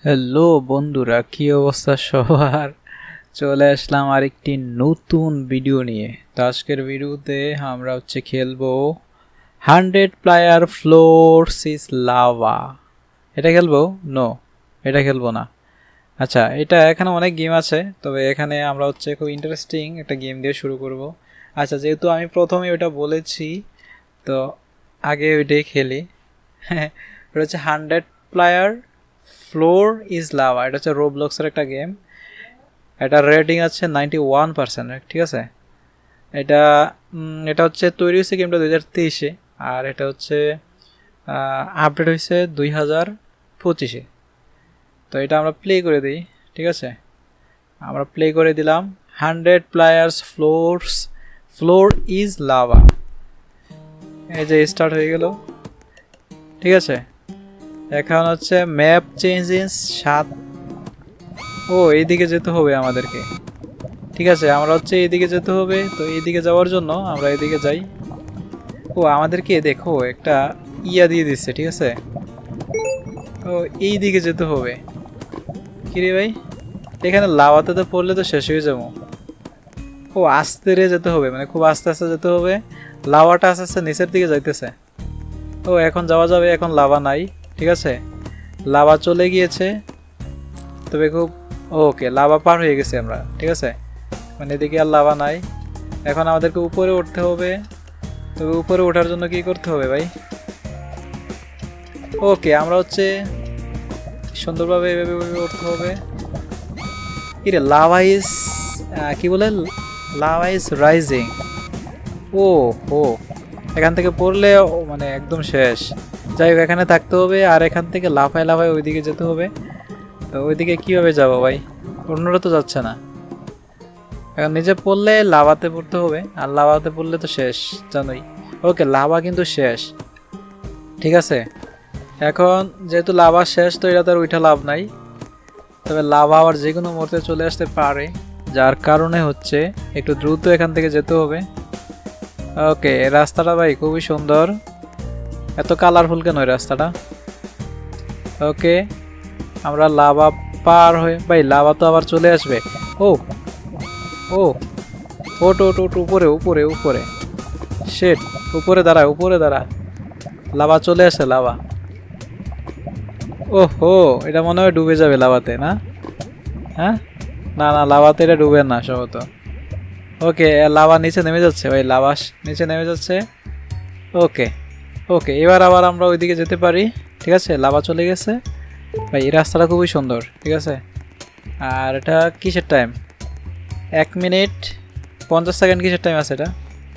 Hello বন্ধুরা, কি অবস্থা সবার? চলে আসলাম আরেকটি নতুন ভিডিও নিয়ে। তো আজকের ভিডিওতে আমরা খেলবো 100 প্লেয়ার ফ্লোর সিস লাভা। এটা খেলবো? নো, এটা খেলবো না। আচ্ছা, এটা এখানে অনেক গেম আছে, তবে এখানে আমরা খুব ইন্টারেস্টিং একটা গেম দিয়ে শুরু করব। আচ্ছা, যেহেতু আমি প্রথমে ওটা বলেছি, তো আগে ওইটাই খেলি। হ্যাঁ, এটা 100 প্লেয়ার ফ্লোর ইজ লাভা। এটা রোবলক্সের একটা গেম। এটা রেটিং আছে 91%। ঠিক আছে, এটা এটা তৈরি হয়েছে গেমটা 2023-এ, আর এটা আপডেট হয়েছে 2025-এ। তো এটা আমরা প্লে করে দিই। ঠিক আছে, আমরা প্লে করে দিলাম 100 প্লেয়ার্স ফ্লোর ইজ লাভা। এই যে স্টার্ট হয়ে গেল। ঠিক আছে, এখন ম্যাপ চেঞ্জেস 7। ও, এইদিকে যেতে হবে আমাদেরকে। ঠিক আছে, আমরা এইদিকে যেতে হবে। তো এইদিকে যাওয়ার জন্য আমরা এদিকে যাই। ও, আমাদেরকে দেখো একটা ইয়া দিয়ে দিচ্ছে। ঠিক আছে, ও এই দিকে যেতে হবে। কিরে ভাই, এখানে লাভাতে তো পড়লে তো শেষ হয়ে যাবো। ও, আস্তে রে যেতে হবে, মানে খুব আস্তে আস্তে যেতে হবে। লাভাটা আস্তে আস্তে নিচের দিকে যাইতেছে। ও, এখন যাওয়া যাবে, এখন লাভা নাই। ঠিক আছে, লাভা চলে গিয়েছে, তবে খুব ওকে লাভা পার হয়ে গেছে আমরা। ঠিক আছে, মানে এদিকে আর লাভা নাই। এখন আমাদেরকে উপরে উঠতে হবে। তবে উপরে ওঠার জন্য কি করতে হবে ভাই? ওকে, আমরা সুন্দরভাবে এভাবে উঠতে হবে। কিরে, লাভা ইজ কি বলে, লাভা ইজ রাইজিং। ও ও, এখান থেকে পড়লে মানে একদম শেষ। যাই হোক, এখানে থাকতে হবে, আর এখান থেকে লাফায় লাফায় ওইদিকে যেতে হবে। তো ওইদিকে কীভাবে যাবো ভাই? অন্যরা তো যাচ্ছে না। এখন নিচে পড়লে লাভাতে পড়তে হবে, আর লাভাতে পড়লে তো শেষ, জানোই। ওকে, লাভা কিন্তু শেষ। ঠিক আছে, এখন যেহেতু লাভা শেষ, তো এটা তো আর ওইটা লাভ নাই। তবে লাভা আবার যে কোনো মুহূর্তে চলে আসতে পারে, যার কারণে একটু দ্রুত এখান থেকে যেতে হবে। ওকে, রাস্তাটা ভাই খুবই সুন্দর। এত কালারফুল কেন এই রাস্তাটা? ওকে, আমরা লাভা পার হয়ে, ভাই লাভা তো আবার চলে আসবে। ও ও, ওট ওট ওট, উপরে উপরে উপরে। শেট, উপরে দাঁড়া, উপরে দাঁড়া। লাভা চলে আসে, লাভা। ওহো, এটা মনে হয় ডুবে যাবে লাভাতে, না? হ্যাঁ, না না, লাভাতে এটা ডুবে না সম্ভবত। ওকে, লাভা নিচে নেমে যাচ্ছে ভাই, লাভা নিচে নেমে যাচ্ছে। ওকে ওকে, এবার আবার আমরা ওইদিকে যেতে পারি। ঠিক আছে, লাভা চলে গেছে ভাই। এই রাস্তাটা খুবই সুন্দর। ঠিক আছে, আর এটা কিসের টাইম? 1 মিনিট 50 সেকেন্ড কিসের টাইম আছে এটা?